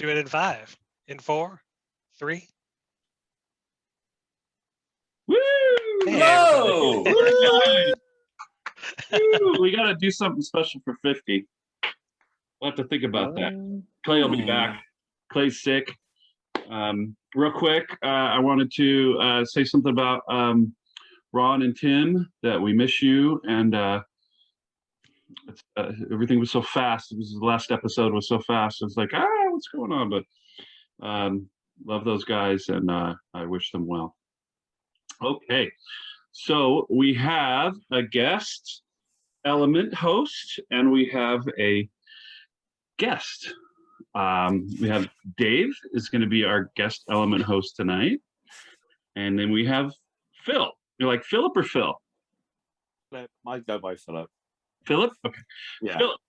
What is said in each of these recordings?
do it in 5, in 4, 3. Woo! Hey, No! Woo! We got to do something special for 50. We'll have to think about that. Clay will be back. Clay's sick. Real quick, I wanted to say something about Ron and Tim, that we miss you, and everything was so fast. The last episode was so fast. It's like, what's going on? But love those guys, and I wish them well. Okay, so we have a guest element host, and we have a guest. We have Dave is going to be our guest element host tonight, and then we have Phil. You're like Philip or Phil? Philip. I go by Philip. Philip? Okay. Yeah. Philip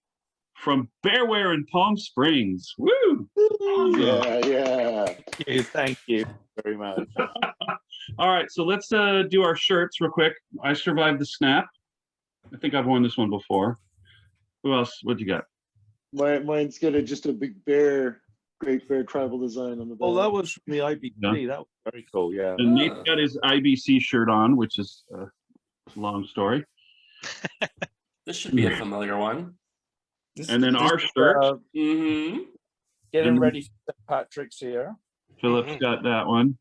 from Bearware in Palm Springs. Woo! Yeah. Thank you very much. All right, so let's do our shirts real quick. I survived the snap. I think I've worn this one before. Who else? What you got? Mine's got just a big bear, Great Bear tribal design on the back. Well, that was from the IBC. Yeah. That was very cool, yeah. And Nate's got his IBC shirt on, which is a long story. This should be a familiar one. And then our shirt. Getting ready for St. Patrick's here. Philip's got that one.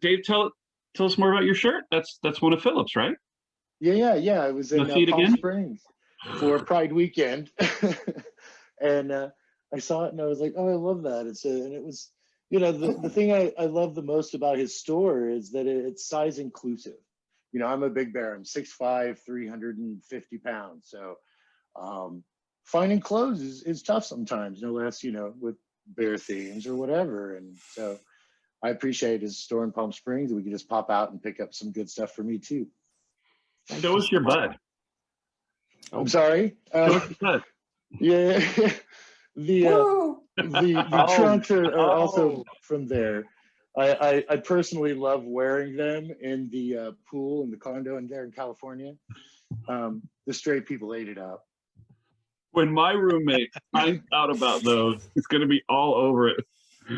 Dave, tell us more about your shirt. That's one of Philip's, right? Yeah. I was in Palm Springs for Pride weekend, and I saw it and I was like, oh, I love that. And it was, the thing I love the most about his store is that it's size inclusive. I'm a big bear. I'm 6'5", 350 pounds. So finding clothes is tough sometimes, no less, with bear themes or whatever. And so I appreciate his store in Palm Springs. We could just pop out and pick up some good stuff for me too. Show us your butt. I'm sorry. Show us your butt. Yeah. The trunks are also from there. I personally love wearing them in the pool in the condo in there in California. The straight people ate it up. When my roommate finds out about those, it's going to be all over it.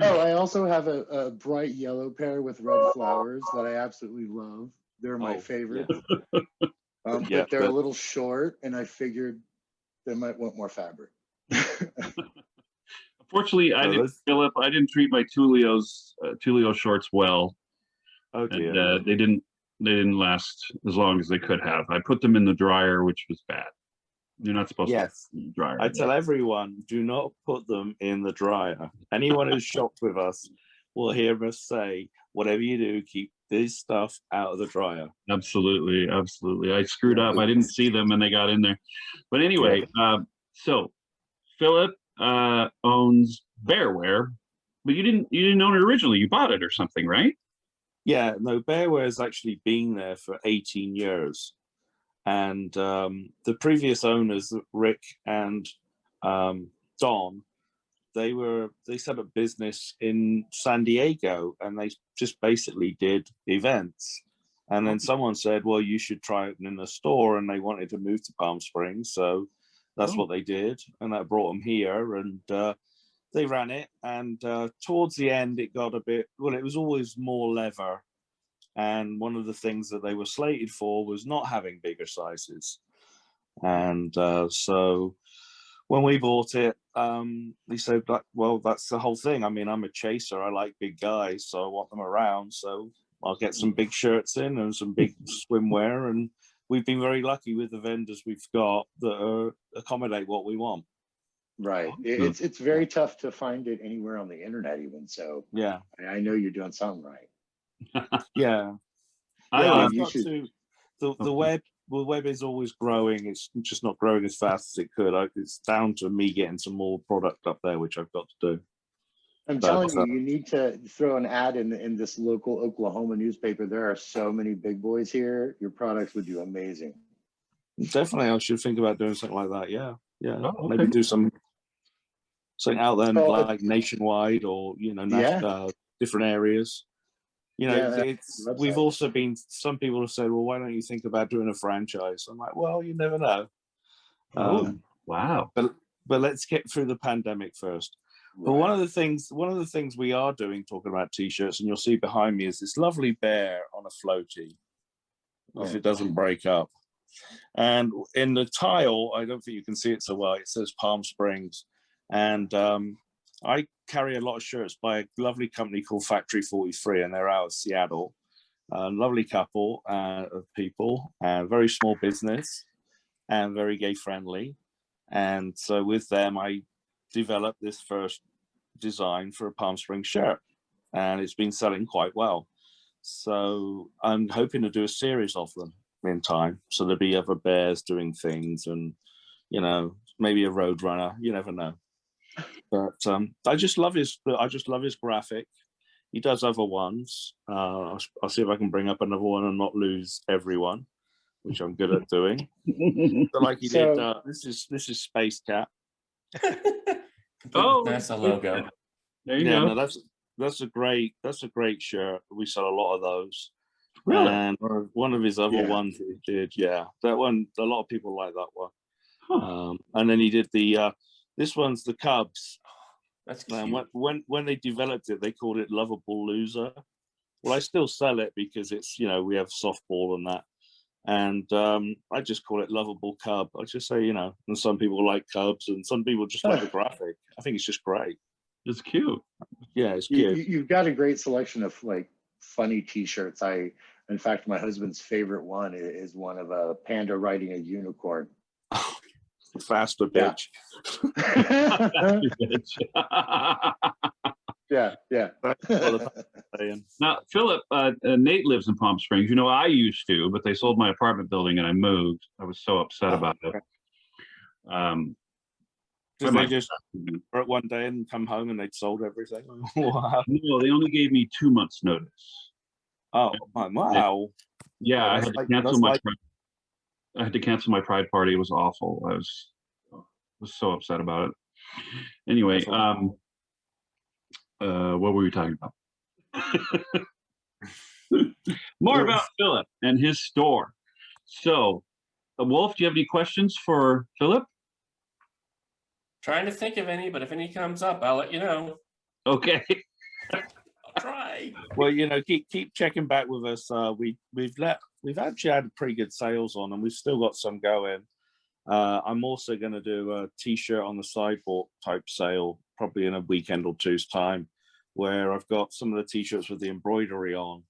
Oh, I also have a bright yellow pair with red flowers that I absolutely love. They're my favorite. But they're a little short, and I figured they might want more fabric. Unfortunately, Philip, I didn't treat my Tulio shorts well. Oh dear. And, they didn't last as long as they could have. I put them in the dryer, which was bad. You're not supposed to put them in the dryer. I tell everyone, do not put them in the dryer. Anyone who's shopped with us will hear us say, whatever you do, keep this stuff out of the dryer. Absolutely. I screwed up. I didn't see them and they got in there. But anyway, so Philip owns Bearware, but you didn't own it originally. You bought it or something, right? Yeah, no, Bearware has actually been there for 18 years. And the previous owners, Rick and Don, they set up business in San Diego, and they just basically did events. And then someone said, well, you should try opening a store, and they wanted to move to Palm Springs, so that's what they did, and that brought them here, and they ran it. And towards the end, it got a bit, well, it was always more leather. And one of the things that they were slated for was not having bigger sizes. And so when we bought it, they said, well, that's the whole thing. I mean, I'm a chaser. I like big guys, so I want them around. So I'll get some big shirts in and some big swimwear. And we've been very lucky with the vendors we've got that accommodate what we want. Right. It's very tough to find it anywhere on the internet even. So yeah, I know you're doing something right. Yeah. The web is always growing. It's just not growing as fast as it could. It's down to me getting some more product up there, which I've got to do. I'm telling you, you need to throw an ad in this local Oklahoma newspaper. There are so many big boys here. Your products would do amazing. Definitely, I should think about doing something like that. Yeah. Oh, okay. Maybe do something out there, like nationwide, or different areas. We've also been. Some people have said, "Well, why don't you think about doing a franchise?" I'm like, "Well, you never know." Wow! But let's get through the pandemic first. But one of the things we are doing, talking about t-shirts, and you'll see behind me, is this lovely bear on a floaty, if it doesn't break up. And in the tile, I don't think you can see it so well, it says Palm Springs. And I carry a lot of shirts by a lovely company called Factory 43, and they're out of Seattle. Lovely couple of people, very small business, and very gay friendly. And so with them, I developed this first design for a Palm Springs shirt, and it's been selling quite well. So I'm hoping to do a series of them in time. So there'll be other bears doing things, and maybe a road runner. You never know. But I just love his graphic. He does other ones. I'll see if I can bring up another one and not lose everyone, which I'm good at doing. So like he did. This is Space Cat. Oh, that's a logo. There you go. No, that's a great shirt. We sell a lot of those. Really? And one of his other ones he did, that one. A lot of people like that one. Huh. And then he did this one's the Cubs. That's cute. And when they developed it, they called it Lovable Loser. Well, I still sell it because it's we have softball and that. And I just call it Lovable Cub. I just say, and some people like Cubs and some people just like the graphic. I think it's just great. It's cute. Yeah, it's cute. You've got a great selection of like funny t-shirts. In fact, my husband's favorite one is one of a panda riding a unicorn. Faster bitch. Yeah. Now, Philip, Nate lives in Palm Springs. I used to, but they sold my apartment building and I moved. I was so upset about it. Did they just work one day and come home and they'd sold everything? Wow. No, they only gave me 2 months' notice. Oh, wow. Yeah, I had to cancel my pride party. It was awful. I was so upset about it. Anyway, what were we talking about? More about Philip and his store. So, Wulf, do you have any questions for Philip? Trying to think of any, but if any comes up, I'll let you know. Okay. I'll try. Well, keep checking back with us. We've actually had pretty good sales on, and we've still got some going. I'm also going to do a t-shirt on the sidewalk type sale, probably in a weekend or two's time, where I've got some of the t-shirts with the embroidery on.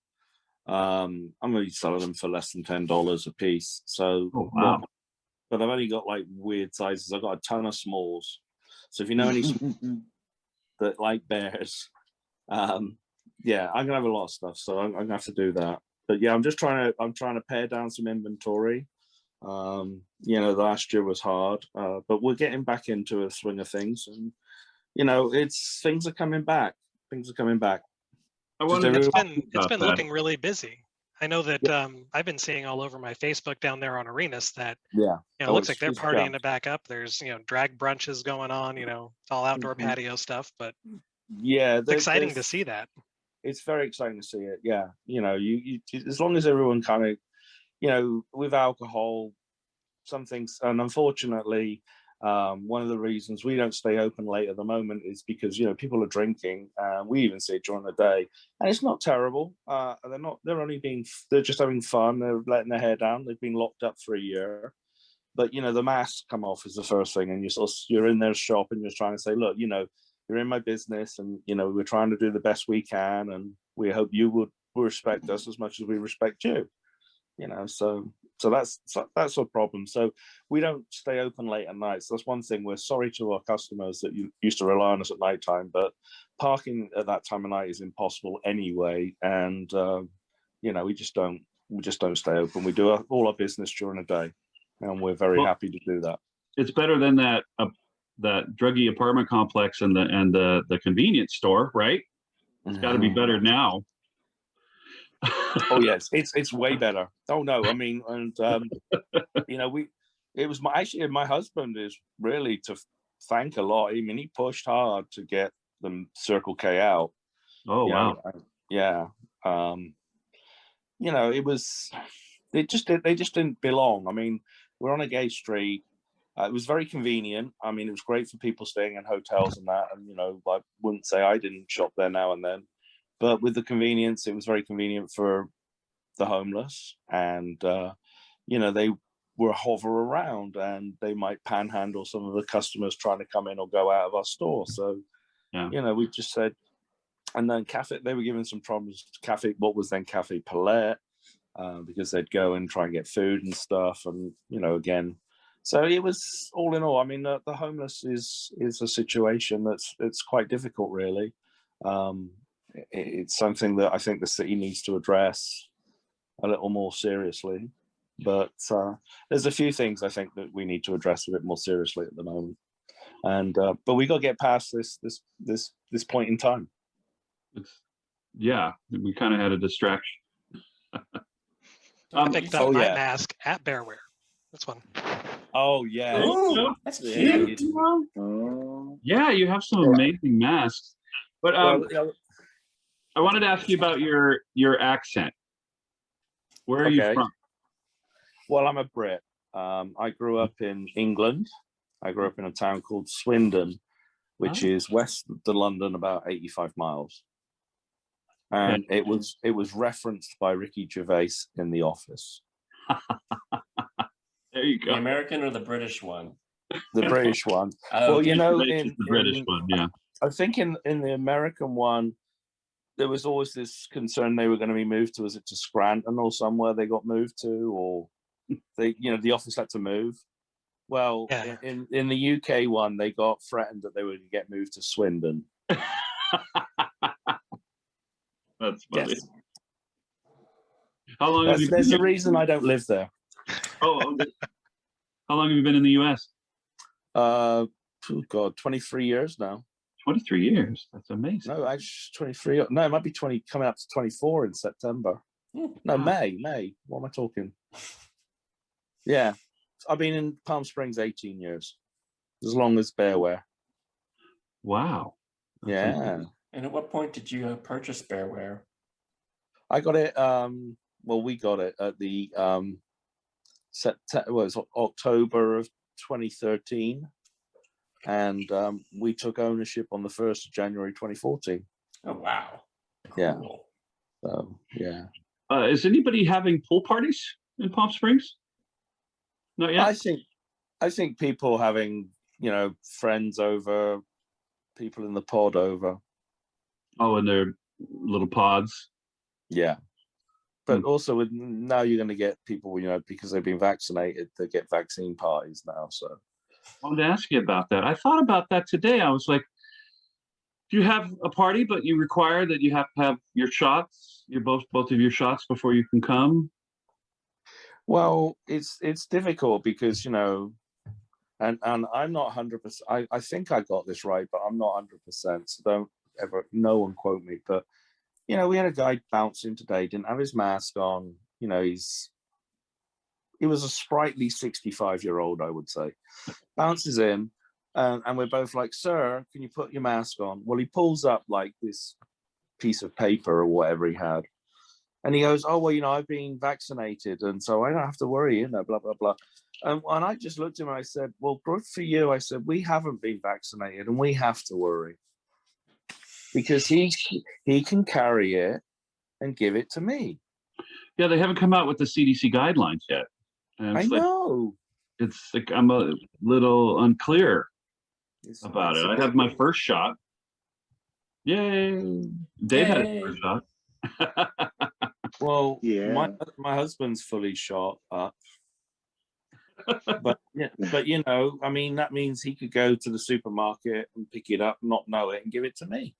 I'm going to be selling them for less than $10 a piece. So, wow. But I've only got like weird sizes. I've got a ton of smalls. So if you know any that like bears, I'm gonna have a lot of stuff. So I'm gonna have to do that. But yeah, I'm trying to pare down some inventory. The last year was hard, but we're getting back into a swing of things, and things are coming back. It's been looking really busy. I know that I've been seeing all over my Facebook down there on Arenas that it looks like they're partying to back up. There's drag brunches going on. It's all outdoor patio stuff, but it's exciting to see that. It's very exciting to see it. Yeah, you as long as everyone kind of with alcohol, some things, and unfortunately, one of the reasons we don't stay open late at the moment is because people are drinking. We even see it during the day, and it's not terrible. They're just having fun. They're letting their hair down. They've been locked up for a year, but the masks come off is the first thing, and you're in their shop and you're trying to say, look, you're in my business, and we're trying to do the best we can, and we hope you would respect us as much as we respect you. So that's a problem. So we don't stay open late at night. So that's one thing. We're sorry to our customers that you used to rely on us at nighttime, but parking at that time of night is impossible anyway. And we just don't stay open. We do all our business during the day, and we're very happy to do that. It's better than that druggy apartment complex and the convenience store, right? It's got to be better now. Oh yes, it's way better. Oh no, I mean, and it was my husband is really to thank a lot. I mean, he pushed hard to get them Circle K out. Oh wow. Yeah. They just didn't belong. I mean, we're on a gay street. It was very convenient. I mean, it was great for people staying in hotels and that. And, you know, I wouldn't say I didn't shop there now and then. But with the convenience, it was very convenient for the homeless. And, you know, they were hover around and they might panhandle some of the customers trying to come in or go out of our store. So, you know, we just said, and then Cafe, they were giving some problems to Cafe, what was then Cafe Palette, because they'd go and try and get food and stuff. And, you know, again, so it was all in all, I mean, the homeless is a situation it's quite difficult, really. It's something that I think the city needs to address a little more seriously. But there's a few things I think that we need to address a bit more seriously at the moment. And but we got to get past this point in time. Yeah, we kind of had a distraction. I picked up my mask at Bearware. This one. Oh yeah. Ooh, that's cute. Yeah, you have some amazing masks. But I wanted to ask you about your accent. Where are you from? Well, I'm a Brit. I grew up in England. I grew up in a town called Swindon, which is west of London, about 85 miles. And it was referenced by Ricky Gervais in The Office. There you go. The American or the British one? The British one. Oh, well, you know, the British one, yeah. I think in the American one, there was always this concern they were going to be moved to, was it to Scranton or somewhere they got moved to, or they, you know, the office had to move. Well, in the UK one, they got threatened that they would get moved to Swindon. That's funny. Yes. How long have you been? There's a reason I don't live there. Oh, how long have you been in the US? Oh God, 23 years now. 23 years. That's amazing. No, actually 23. No, it might be 20, coming up to 24 in September. No, May. What am I talking? Yeah. I've been in Palm Springs 18 years. As long as Bearware. Wow. That's amazing. And at what point did you purchase Bearware? I got it, well, we got it at the October of 2013. And we took ownership on the 1st of January 2014. Oh, wow. Cool. Yeah. So, yeah. Is anybody having pool parties in Palm Springs? Not yet? I think people having, you know, friends over, people in the pod over. Oh, in their little pods. Yeah. But also with now you're going to get people, you know, because they've been vaccinated, they get vaccine parties now. So I wanted to ask you about that. I thought about that today. I was like, do you have a party, but you require that you have to have your shots, both of your shots before you can come? Well, it's difficult because, you know, and I'm not 100%. I think I got this right, but I'm not 100%. So don't ever, no one quote me. But, you know, we had a guy bouncing today, didn't have his mask on. You know, he was a sprightly 65-year-old, I would say. Bounces in, and we're both like, "Sir, can you put your mask on?" Well, he pulls up like this piece of paper or whatever he had. And he goes, "Oh, well, you know, I've been vaccinated, and so I don't have to worry, you know, blah, blah, blah." And I just looked at him and I said, "Well, good for you." I said, "We haven't been vaccinated and we have to worry. Because he can carry it and give it to me." Yeah, they haven't come out with the CDC guidelines yet. And I know. It's like I'm a little unclear about it. I have my first shot. Yay! Dave had his first shot. Well, yeah, my husband's fully shot up. But you know, I mean, that means he could go to the supermarket and pick it up, not know it, and give it to me.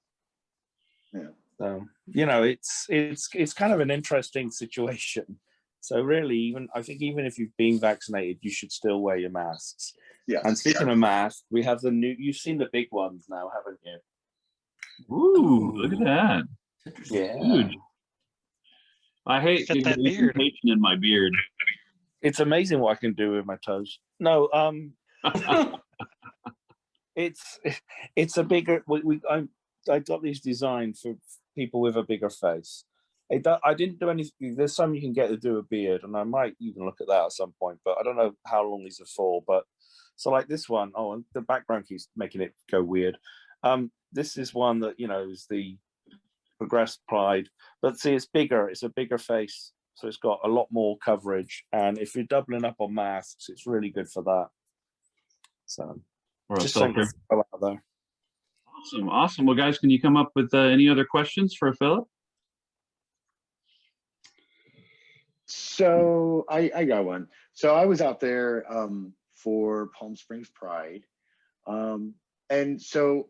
Yeah. So, you know, it's kind of an interesting situation. So really, I think even if you've been vaccinated, you should still wear your masks. Yeah. And speaking of masks, we have you've seen the big ones now, haven't you? Ooh, look at that. Yeah. Huge. I hate that beard in my beard. It's amazing what I can do with my toes. No, it's a bigger. I got these designed for people with a bigger face. I didn't do anything. There's some you can get to do a beard, and I might even look at that at some point. But I don't know how long these are for. But So like this one, oh, the background keeps making it go weird. This is one that, you know, is the Progress Pride, but see, it's bigger. It's a bigger face, so it's got a lot more coverage. And if you're doubling up on masks, it's really good for that. So just something out there. Awesome. Well, guys, can you come up with any other questions for Phillip? So I got one. So I was out there for Palm Springs Pride. And so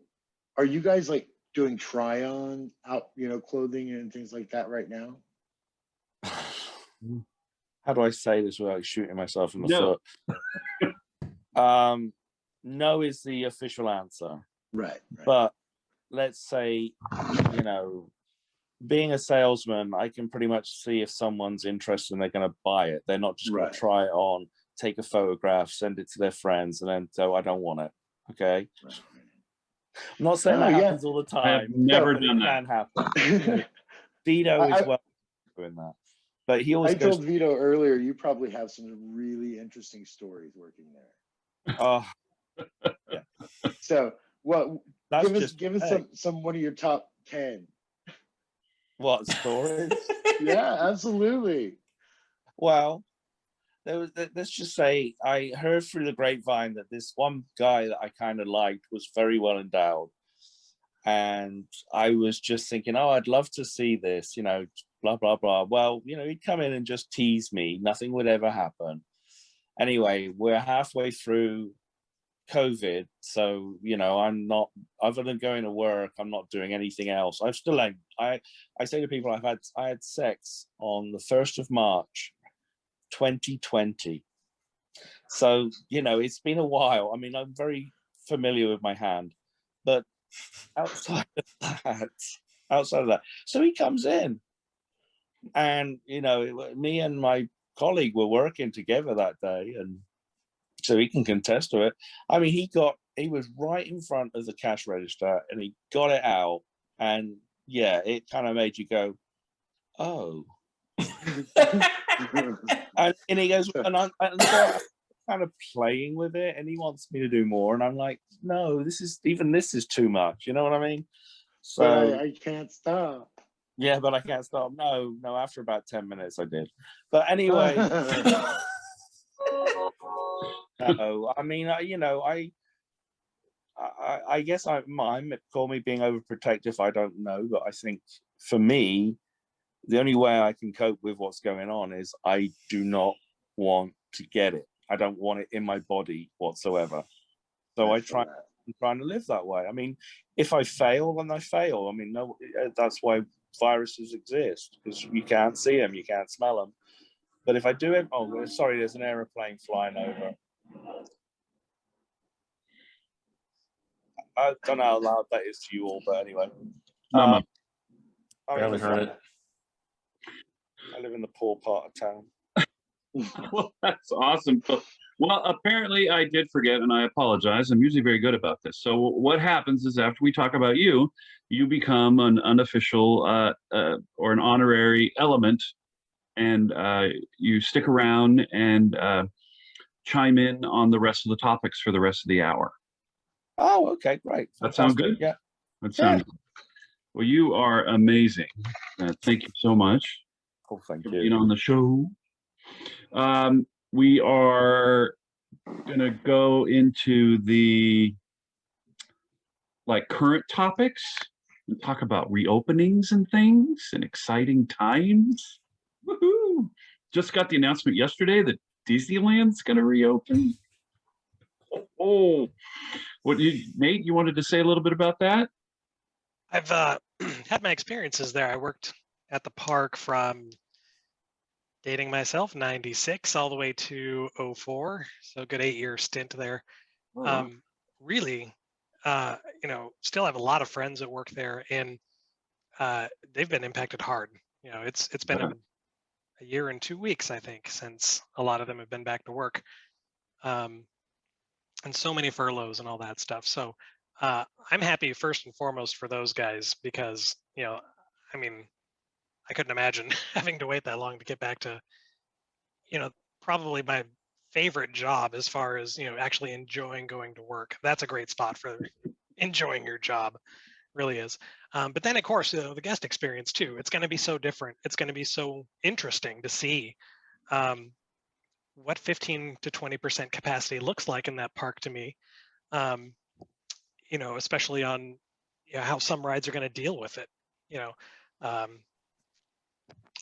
are you guys like doing try on out, you know, clothing and things like that right now? How do I say this without shooting myself in the foot? No is the official answer. Right. But let's say, you know, being a salesman, I can pretty much see if someone's interested and they're going to buy it. They're not just going to try it on, take a photograph, send it to their friends, and then go, I don't want it. Okay. Right. I'm not saying that happens all the time. I've never done that. Can happen. Vito is well doing that. But he always told Vito earlier, you probably have some really interesting stories working there. Oh, yeah. So, give us some one of your top 10. What stories? Yeah, absolutely. Well, let's just say I heard through the grapevine that this one guy that I kind of liked was very well endowed, and I was just thinking, oh, I'd love to see this, you know, blah blah blah. Well, you know, he'd come in and just tease me. Nothing would ever happen. Anyway, we're halfway through COVID, so you know, I'm not, other than going to work, I'm not doing anything else. I'm still like, I say to people, I had sex on the 1st of March 2020, so you know, it's been a while. I mean, I'm very familiar with my hand, but outside of that, so he comes in, and you know, me and my colleague were working together that day, and so he can contest to it. I mean, he was right in front of the cash register, and he got it out, and yeah, it kind of made you go, oh. and he goes, and I'm kind of playing with it, and he wants me to do more, and I'm like, no, this is too much. You know what I mean? So but I can't stop. Yeah, but I can't stop. No, after about 10 minutes I did. But anyway. No, I mean, you know, I guess I call me being overprotective. I don't know, but I think for me, the only way I can cope with what's going on is I do not want to get it. I don't want it in my body whatsoever. So I'm trying to live that way. I mean, if I fail, then I fail. I mean, no, that's why viruses exist, because you can't see them, you can't smell them. But if I do it, oh, sorry, there's an aeroplane flying over. I don't know how loud that is to you all, but anyway. I haven't heard it. I live in the poor part of town. Well, that's awesome. Well, apparently I did forget, and I apologize. I'm usually very good about this. So what happens is after we talk about you, you become an unofficial or an honorary element, and you stick around and chime in on the rest of the topics for the rest of the hour. Oh, okay, great. That sounds good? Yeah. That sounds good. Well, you are amazing. Thank you so much. Oh, thank you. Being on the show. We are going to go into the current topics and talk about reopenings and things and exciting times. Woohoo! Just got the announcement yesterday that Disneyland's going to reopen. Oh, Nate, you wanted to say a little bit about that? I've had my experiences there. I worked at the park from, dating myself, 96 all the way to 04. So a good 8-year stint there. Oh. Really, still have a lot of friends that work there, and they've been impacted hard. You know, it's been a year and 2 weeks, I think, since a lot of them have been back to work. And so many furloughs and all that stuff. So I'm happy first and foremost for those guys, because, you know, I mean, I couldn't imagine having to wait that long to get back to, you know, probably my favorite job as far as, actually enjoying going to work. That's a great spot for enjoying your job, really is. But then, of course, the guest experience too. It's going to be so different. It's going to be so interesting to see what 15 to 20% capacity looks like in that park to me. Especially on how some rides are going to deal with it.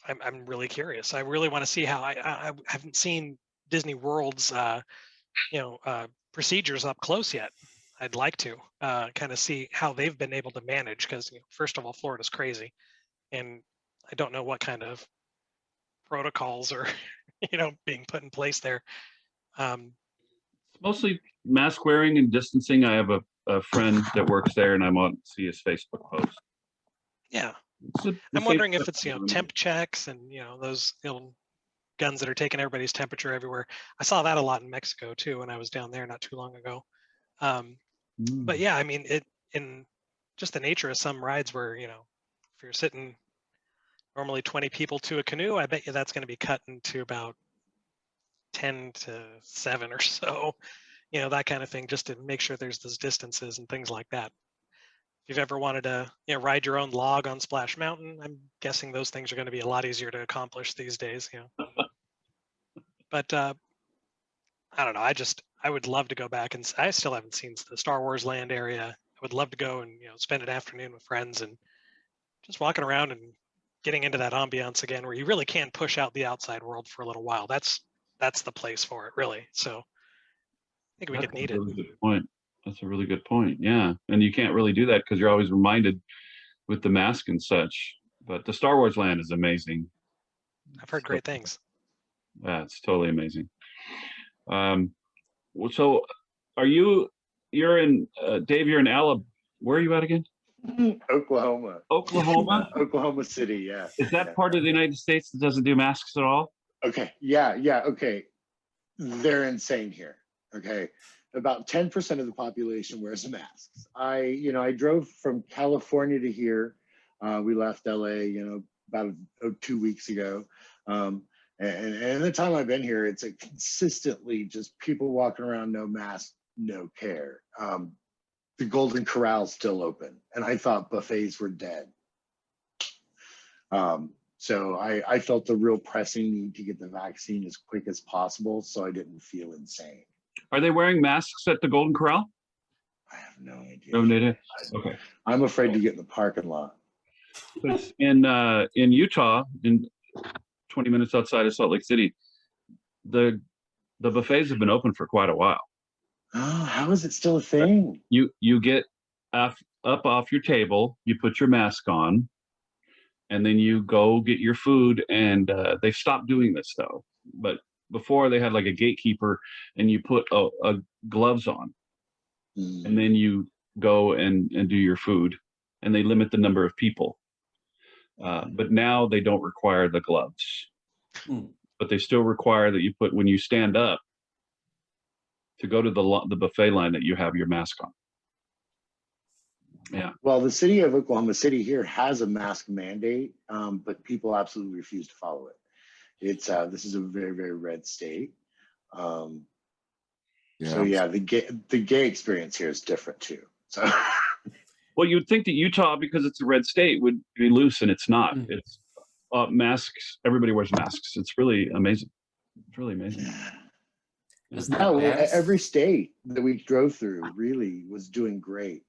I'm really curious. I really want to see how I haven't seen Disney World's procedures up close yet. I'd like to kind of see how they've been able to manage, because first of all, Florida's crazy, and I don't know what kind of protocols are being put in place there. It's mostly mask wearing and distancing. I have a friend that works there, and I'm on see his Facebook post. Yeah, I'm wondering if it's temp checks and those guns that are taking everybody's temperature everywhere. I saw that a lot in Mexico too when I was down there not too long ago. But yeah, I mean, it in just the nature of some rides where if you're sitting normally 20 people to a canoe, I bet you that's going to be cut into about 10 to 7 or so. That kind of thing, just to make sure there's those distances and things like that. If you've ever wanted to ride your own log on Splash Mountain, I'm guessing those things are going to be a lot easier to accomplish these days. But I don't know. I would love to go back, and I still haven't seen the Star Wars Land area. I would love to go and spend an afternoon with friends and just walking around and getting into that ambiance again, where you really can push out the outside world for a little while. That's the place for it, really. So I think we could need it. That's a really good point. That's a really good point. Yeah, and you can't really do that because you're always reminded with the mask and such. But the Star Wars Land is amazing. I've heard great things. Yeah, it's totally amazing. So you're in Dave, you're in Alabama. Where are you at again? Oklahoma. Oklahoma City, yeah. Is that part of the United States that doesn't do masks at all? Okay, yeah, okay. They're insane here, okay? About 10% of the population wears masks. I drove from California to here. We left LA, about 2 weeks ago. And the time I've been here, it's consistently just people walking around, no mask, no care. The Golden Corral's still open, and I thought buffets were dead. So I felt the real pressing need to get the vaccine as quick as possible, so I didn't feel insane. Are they wearing masks at the Golden Corral? I have no idea. No idea. Okay. I'm afraid to get in the parking lot. In Utah, in 20 minutes outside of Salt Lake City, the buffets have been open for quite a while. Oh, how is it still a thing? You get up off your table, you put your mask on, and then you go get your food. And they've stopped doing this though. But before they had like a gatekeeper, and you put a gloves on, and then you go and do your food, and they limit the number of people. But now they don't require the gloves, but they still require that you put, when you stand up to go to the buffet line, that you have your mask on. Yeah. Well, the city of Oklahoma City here has a mask mandate, but people absolutely refuse to follow it. This is a very, very red state. So yeah, the gay experience here is different too. So. Well, you'd think that Utah, because it's a red state, would be loose, and it's not. It's masks. Everybody wears masks. It's really amazing. It's really amazing. No, every state that we drove through really was doing great.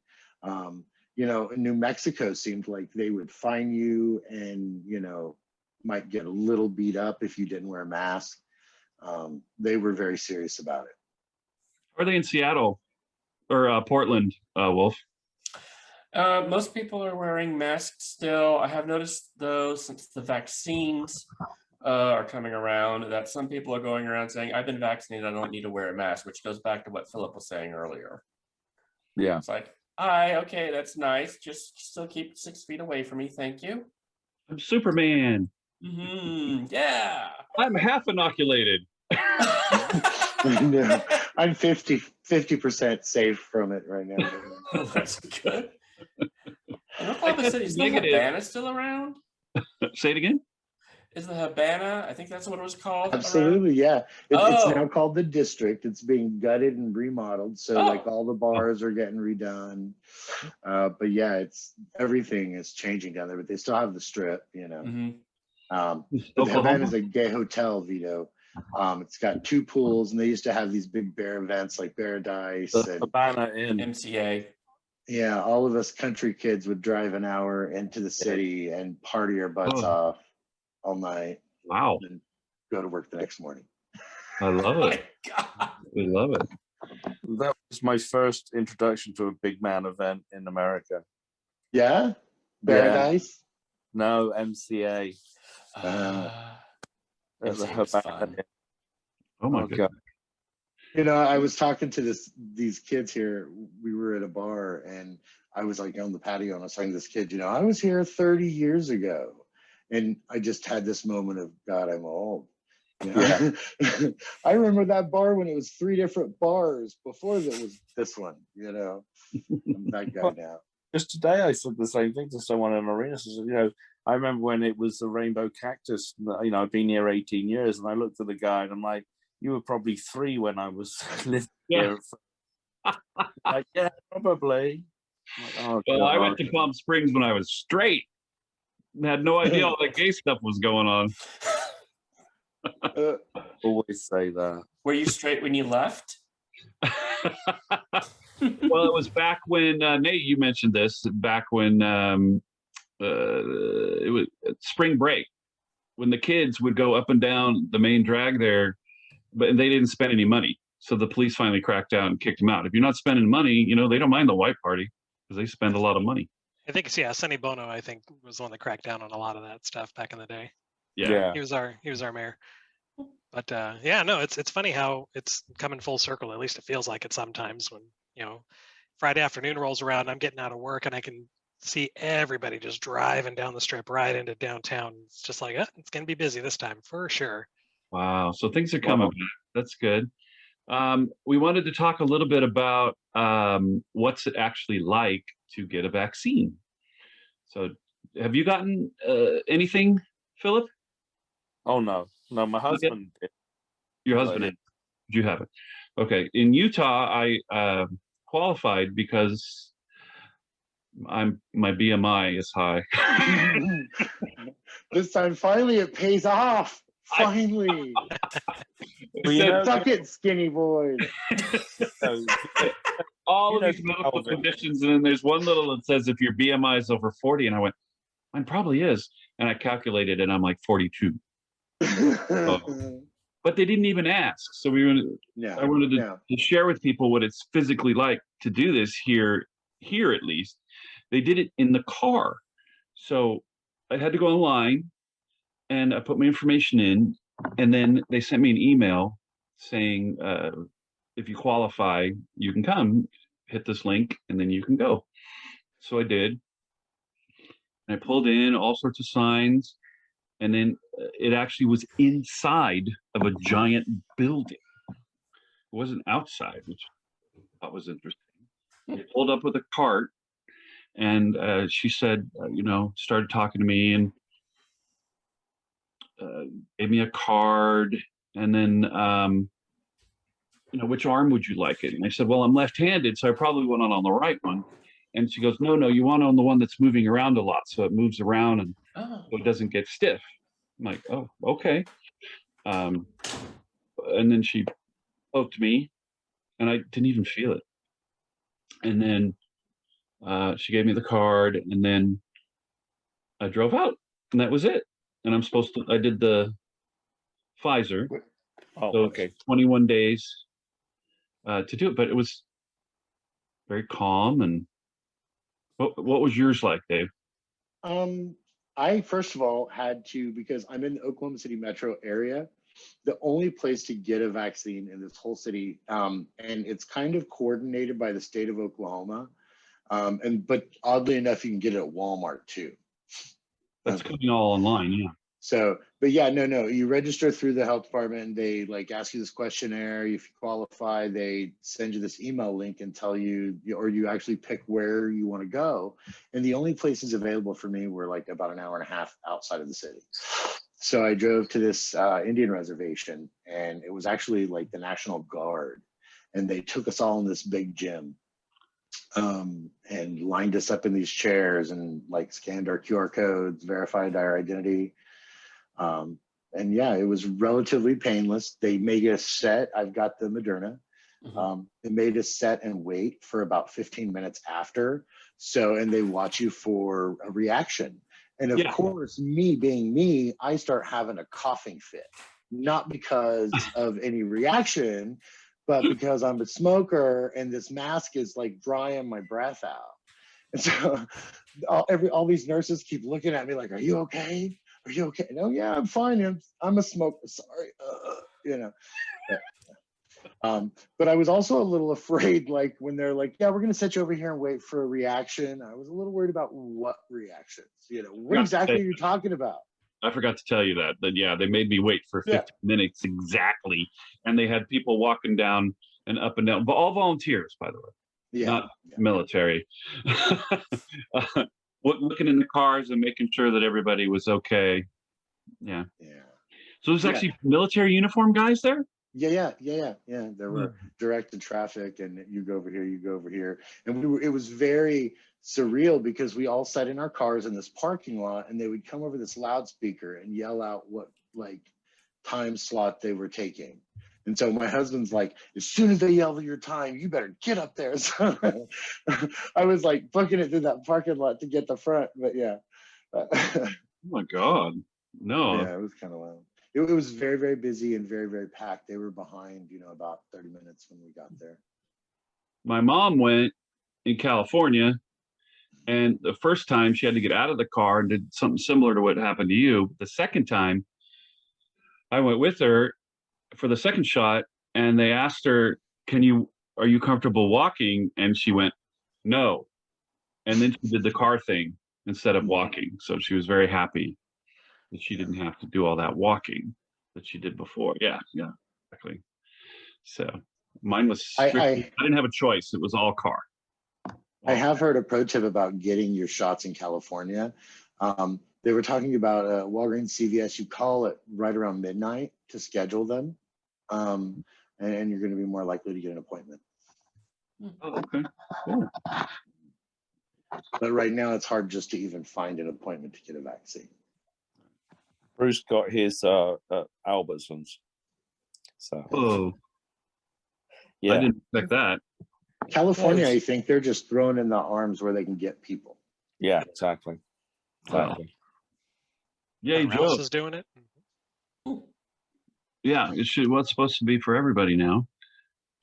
New Mexico seemed like they would fine you, and might get a little beat up if you didn't wear a mask. They were very serious about it. Are they in Seattle or Portland, Wulf? Most people are wearing masks still. I have noticed, though, since the vaccines are coming around, that some people are going around saying, I've been vaccinated, I don't need to wear a mask, which goes back to what Phillip was saying earlier. Yeah. It's like, okay, that's nice. Just still keep 6 feet away from me. Thank you. I'm Superman. Yeah. I'm half inoculated. No, I'm 50% safe from it right now. Oh, that's good. Oklahoma City's negative. Havana still around? Say it again. is the Habana? I think that's what it was called. Absolutely, yeah. It's now called the District. It's being gutted and remodeled. So like all the bars are getting redone. But yeah, everything is changing down there. But they still have the Strip, you know. But the Havana is a gay hotel, Vito. It's got 2 pools, and they used to have these big bear events like Paradise and Havana Inn. MCA. Yeah, all of us country kids would drive an hour into the city and party our butts off all night. Wow. And go to work the next morning. I love it. We love it. That was my first introduction to a big man event in America. Yeah? Paradise? Yeah. No, MCA. Fun. Oh my God. You know, I was talking to these kids here. We were at a bar, and I was like on the patio, and I was talking to this kid. You know, I was here 30 years ago, and I just had this moment of, God, I'm old. You know? Yeah. I remember that bar when it was 3 different bars before there was this one. You know, I'm that guy now. Just today, I said the same thing to someone in Marina. I said, you know, I remember when it was the Rainbow Cactus. You know, I've been here 18 years, and I looked at the guy, and I'm like, you were probably 3 when I was living here. Like, yeah, probably. Like, oh, well, I went to Palm Springs when I was straight. Had no idea all that gay stuff was going on. Always say that. Were you straight when you left? Well, it was back when Nate, you mentioned this. Back when it was spring break, when the kids would go up and down the main drag there, but they didn't spend any money. So the police finally cracked down and kicked them out. If you're not spending money, you know, they don't mind the white party because they spend a lot of money. I think Sonny Bono, I think, was the one that cracked down on a lot of that stuff back in the day. Yeah. He was our mayor. But yeah, no, it's funny how it's coming full circle. At least it feels like it sometimes when, you know, Friday afternoon rolls around, I'm getting out of work and I can see everybody just driving down the Strip right into downtown. It's just like, it's going to be busy this time for sure. Wow. So things are coming back. That's good. We wanted to talk a little bit about what's it actually like to get a vaccine. So have you gotten anything, Philip? Oh, no. No, my husband did. Your husband did? Did you have it? Okay. In Utah, I qualified because my BMI is high. This time, finally, it pays off. Finally. Suck it, skinny boy. All of these medical conditions, and then there's one little that says if your BMI is over 40, and I went, mine probably is, and I calculated, and I'm like 42. But they didn't even ask. So I wanted to share with people what it's physically like to do this here at least. They did it in the car. So I had to go online and I put my information in, and then they sent me an email saying, if you qualify, you can come, hit this link, and then you can go. So I did. And I pulled in all sorts of signs. And then it actually was inside of a giant building. It wasn't outside, which I thought was interesting. They pulled up with a cart, and she said, started talking to me and gave me a card. And then, which arm would you like it? And I said, well, I'm left-handed, so I probably went on the right one. And she goes, no, you want on the one that's moving around a lot, so it moves around and so it doesn't get stiff. I'm like, oh, okay. And then she poked me, and I didn't even feel it. And then she gave me the card, and then I drove out, and that was it. And I did the Pfizer. Oh, so okay. 21 days to do it, but it was very calm. And what was yours like, Dave? I, first of all, had to, because I'm in the Oklahoma City metro area, the only place to get a vaccine in this whole city, and it's kind of coordinated by the state of Oklahoma. But oddly enough, you can get it at Walmart too. That's coming all online, yeah. So, but yeah, no, you register through the health department. They ask you this questionnaire. If you qualify, they send you this email link and tell you, or you actually pick where you want to go. And the only places available for me were like about an hour and a half outside of the city. So I drove to this Indian reservation, and it was actually like the National Guard, and they took us all in this big gym, and lined us up in these chairs and like scanned our QR codes, verified our identity. And yeah, it was relatively painless. They made us set. I've got the Moderna. They made us set and wait for about 15 minutes after. So, and they watch you for a reaction. And of course, me being me, I start having a coughing fit, not because of any reaction, but because I'm a smoker and this mask is like drying my breath out. And so all these nurses keep looking at me like, are you okay? Are you okay? No, yeah, I'm fine. I'm a smoker. Sorry. You know. But I was also a little afraid, like when they're like, yeah, we're going to set you over here and wait for a reaction. I was a little worried about what reactions, you know, what exactly are you talking about? I forgot to tell you that yeah, they made me wait for 15 minutes exactly. And they had people walking down and up and down, but all volunteers, by the way, not military. Looking in the cars and making sure that everybody was okay. Yeah. So there's actually military uniform guys there? Yeah. There were directed traffic, and you go over here, you go over here. And it was very surreal because we all sat in our cars in this parking lot, and they would come over this loudspeaker and yell out what like time slot they were taking. And so my husband's like, as soon as they yell your time, you better get up there. So I was like booking it through that parking lot to get the front, but yeah. Oh my God, no. Yeah, it was kind of wild. It was very, very busy and very, very packed. They were behind, you know, about 30 minutes when we got there. My mom went in California, and the first time she had to get out of the car and did something similar to what happened to you. The second time I went with her for the second shot, and they asked her, are you comfortable walking? And she went, no. And then she did the car thing instead of walking. So she was very happy that she didn't have to do all that walking that she did before. Yeah, exactly. So mine was I didn't have a choice. It was all car. I have heard a pro tip about getting your shots in California. They were talking about Walgreens, CVS. You call it right around midnight to schedule them, and you're going to be more likely to get an appointment. Oh, okay. Cool. But right now, it's hard just to even find an appointment to get a vaccine. Bruce got his Albertsons. So, I didn't expect that. California, I think they're just throwing in the arms where they can get people. Yeah, exactly. Wow. Yeah, House is doing it. Yeah, it's supposed to be for everybody now.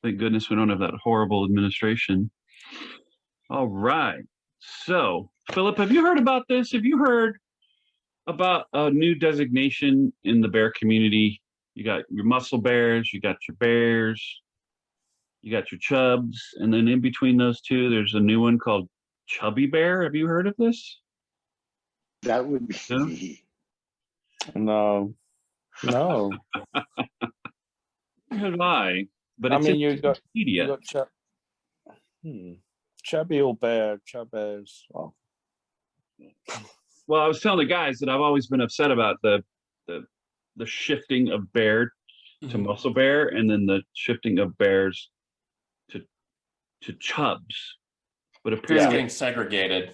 Thank goodness we don't have that horrible administration. All right. So, Philip, have you heard about this? Have you heard about a new designation in the bear community? You got your muscle bears, you got your bears, you got your chubs, and then in between those two, there's a new one called Chubby Bear. Have you heard of this? That would be no. Have I? But I mean, you got Chubby or Bear, Chubbies. Well, I was telling the guys that I've always been upset about the shifting of bear to muscle bear, and then the shifting of bears to chubs. But apparently, it's getting segregated.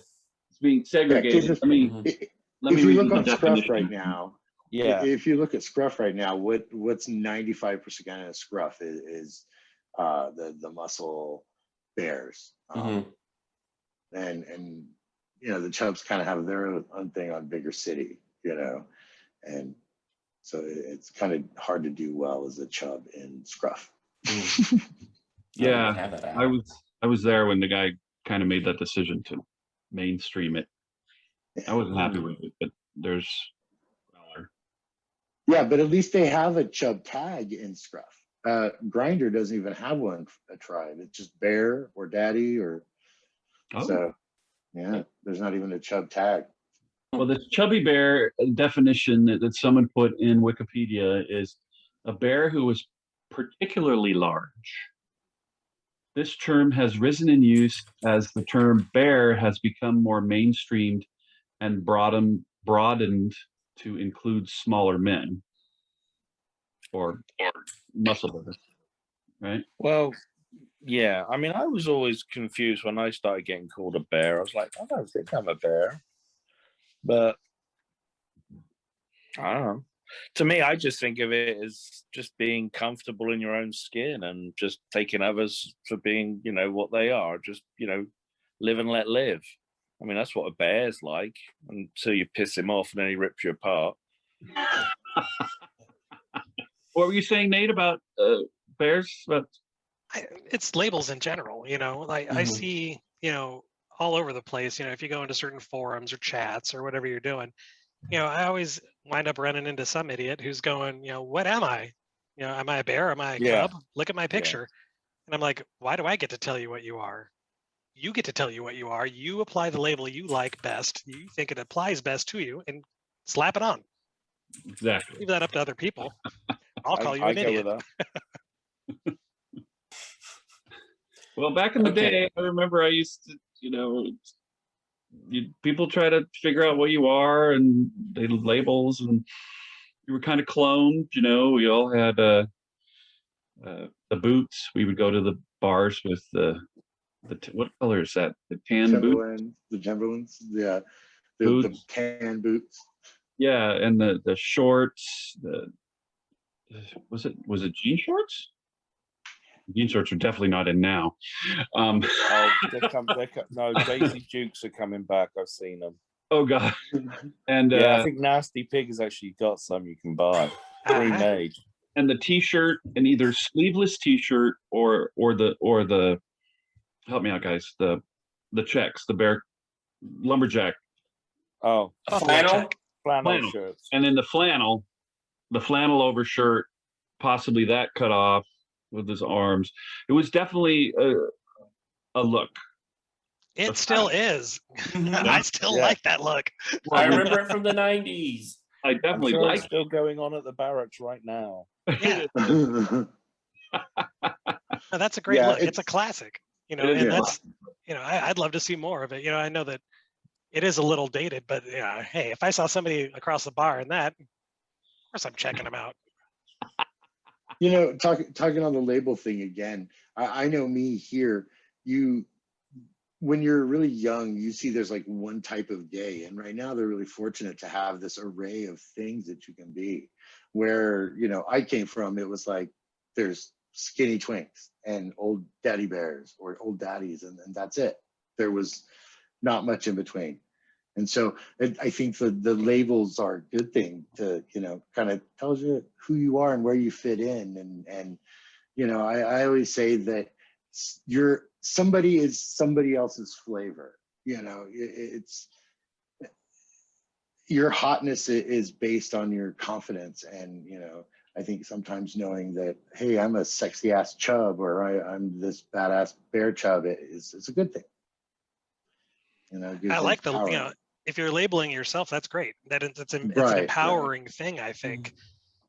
It's being segregated. I mean, if you look on Scruff right now, if you look at Scruff right now, what's 95% of Scruff is the muscle bears, and you know the chubs kind of have their own thing on bigger city, you know, and so it's kind of hard to do well as a chub in Scruff. Yeah, I was there when the guy kind of made that decision to mainstream it. I wasn't happy with it, but there's yeah, but at least they have a chub tag in Scruff. Grinder doesn't even have one, a tribe. It's just bear or daddy or so. Yeah, there's not even a chub tag. Well, the chubby bear definition that someone put in Wikipedia is a bear who is particularly large. This term has risen in use as the term bear has become more mainstreamed and broadened to include smaller men or muscle builders, right? Well, yeah. I mean, I was always confused when I started getting called a bear. I was like, I don't think I'm a bear, but I don't know. To me, I just think of it as just being comfortable in your own skin and just taking others for being, what they are. Just, live and let live. I mean, that's what a bear's like until you piss him off and then he rips you apart. What were you saying, Nate, about bears? It's labels in general, I see, all over the place, if you go into certain forums or chats or whatever you're doing, I always wind up running into some idiot who's going, what am I? Am I a bear? Am I a cub? Look at my picture. Yeah. And I'm like, why do I get to tell you what you are? You get to tell you what you are. You apply the label you like best. You think it applies best to you and slap it on. Exactly. Leave that up to other people. I'll call you an idiot. With that. Well, back in the day, I remember I used to, people try to figure out what you are, and they labels, and you were kind of cloned. We all had the boots. We would go to the bars with the what color is that? The tan boots. The Timberlands, yeah, the tan boots. Yeah, and the shorts. Was it jean shorts? Jean shorts are definitely not in now. No, Daisy Dukes are coming back. I've seen them. Oh God! And I think Nasty Pig has actually got some you can buy pre-made. And the T-shirt, and either sleeveless T-shirt or the help me out, guys. The checks, the bear lumberjack. Oh, flannel shirts, and then the flannel overshirt, possibly that cut off with his arms. It was definitely a look. It still is. I still like that look. I remember it from the 90s. I definitely like it. It's still going on at the barracks right now. Yeah. That's a great look. It's a classic. And that's, I'd love to see more of it. I know that it is a little dated, but hey, if I saw somebody across the bar in that, of course I'm checking them out. Talking on the label thing again, I know me here, when you're really young, you see there's like one type of gay, and right now they're really fortunate to have this array of things that you can be. Where, I came from, it was like there's skinny twinks and old daddy bears or old daddies, and that's it. There was not much in between. And so I think the labels are a good thing to, kind of tells you who you are and where you fit in. And I always say that somebody is somebody else's flavor. It's your hotness is based on your confidence. And, I think sometimes knowing that, hey, I'm a sexy ass chub, or I'm this badass bear chub, it's a good thing. I like the, if you're labeling yourself, that's great. It's an empowering thing, I think,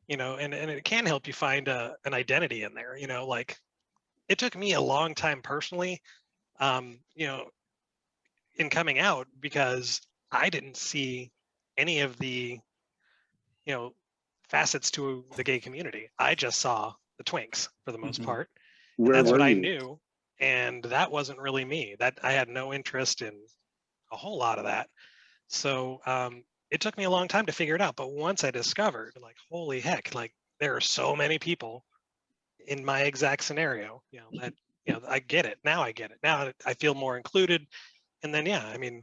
and it can help you find an identity in there. Like it took me a long time personally, in coming out, because I didn't see any of the, facets to the gay community. I just saw the twinks for the most part. And that's what I knew. And that wasn't really me. That I had no interest in a whole lot of that. So it took me a long time to figure it out. But once I discovered, like, holy heck, like there are so many people in my exact scenario, that, I get it. Now I get it. Now I feel more included. And then, I mean,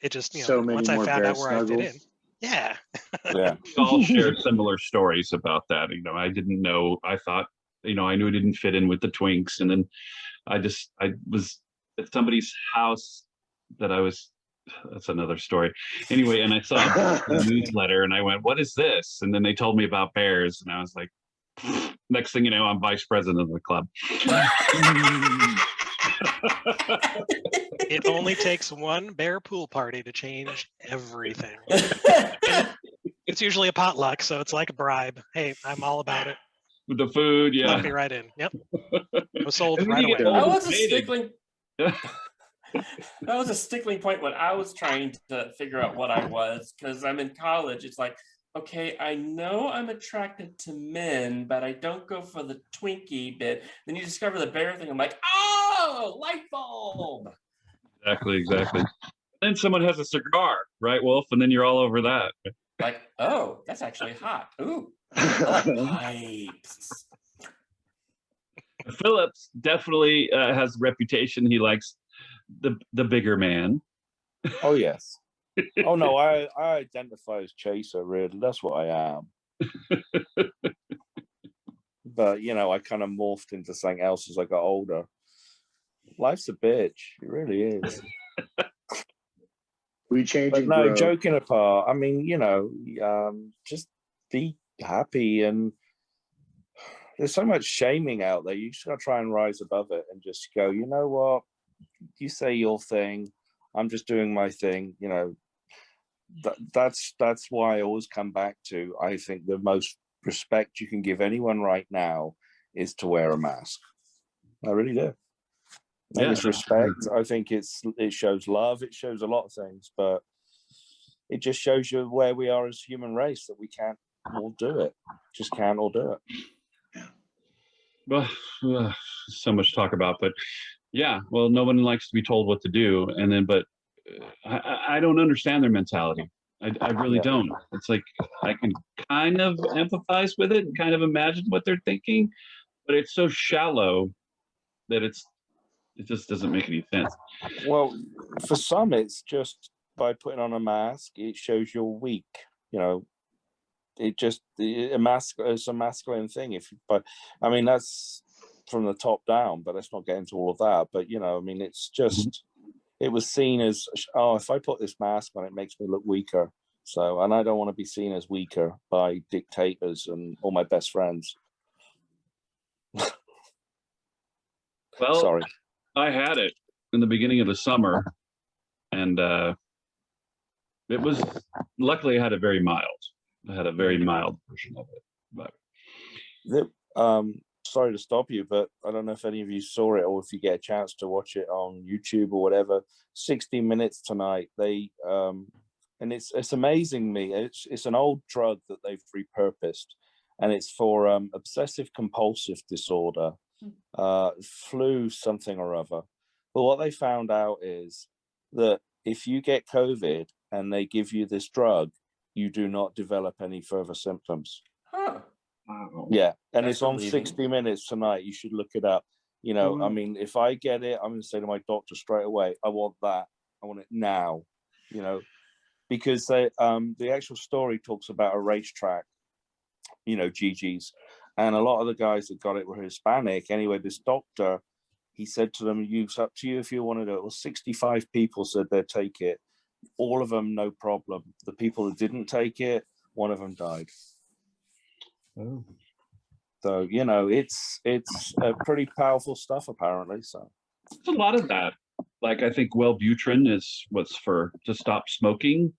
it just, once I found out where I fit in. Yeah. We all share similar stories about that. I didn't know, I thought, I knew I didn't fit in with the twinks. And then I was at somebody's house that's another story. Anyway, and I saw a newsletter and I went, what is this? And then they told me about bears. And I was like, next thing you know, I'm vice president of the club. It only takes one bear pool party to change everything. It's usually a potluck, so it's like a bribe. Hey, I'm all about it. With the food, yeah. Lump me right in. Yep. I was sold right away. I wasn't stickling. That was a stickling point when I was trying to figure out what I was, because I'm in college. It's like, okay, I know I'm attracted to men, but I don't go for the Twinkie bit. Then you discover the bear thing. I'm like, oh, light bulb. Exactly. Then someone has a cigar, right, Wulf? And then you're all over that. Like, oh, that's actually hot. Ooh, I like pipes. Phillip definitely has a reputation. He likes the bigger man. Oh, yes. Oh, no, I identify as chaser, really. That's what I am. But, you know, I kind of morphed into something else as I got older. Life's a bitch. It really is. We change But and no, grow. joking apart, I mean, you know, just be happy. And there's so much shaming out there. You just got to try and rise above it and just go, you know what? You say your thing. I'm just doing my thing. You know, that's why I always come back to, I think the most respect you can give anyone right now is to wear a mask. I really do. And it's respect. I think it shows love. It shows a lot of things, but it just shows you where we are as a human race, that we can't all do it. Just can't all do it. Well, so much to talk about, but yeah, well, no one likes to be told what to do. And then, but I don't understand their mentality. I really don't. It's like, I can kind of empathize with it and kind of imagine what they're thinking, but it's so shallow that it just doesn't make any sense. Well, for some, it's just by putting on a mask, it shows you're weak. You know, a mask is a masculine thing. But I mean, that's from the top down, but let's not get into all of that. But, you know, I mean, it's just, it was seen as, oh, if I put this mask on, it makes me look weaker. So, and I don't want to be seen as weaker by dictators and all my best friends. Well, sorry. I had it in the beginning of the summer, and it was, luckily I had it very mild. I had a very mild version of it. But sorry to stop you, but I don't know if any of you saw it or if you get a chance to watch it on YouTube or whatever. 60 Minutes tonight. They and it's amazing me. It's an old drug that they've repurposed, and it's for obsessive compulsive disorder, flu something or other. But what they found out is that if you get COVID and they give you this drug, you do not develop any further symptoms. Huh. Wow. Yeah, and it's on 60 Minutes tonight. You should look it up. You know, I mean, if I get it, I'm going to say to my doctor straight away, I want that. I want it now, you know, because the actual story talks about a racetrack, you know, GG's, and a lot of the guys that got it were Hispanic. Anyway, this doctor, he said to them, it's up to you if you want to do it. Well, 65 people said they'd take it. All of them, no problem. The people that didn't take it, one of them died. Oh. So, you know, it's pretty powerful stuff, apparently. So it's a lot of that. Like, I think Wellbutrin is what's to stop smoking.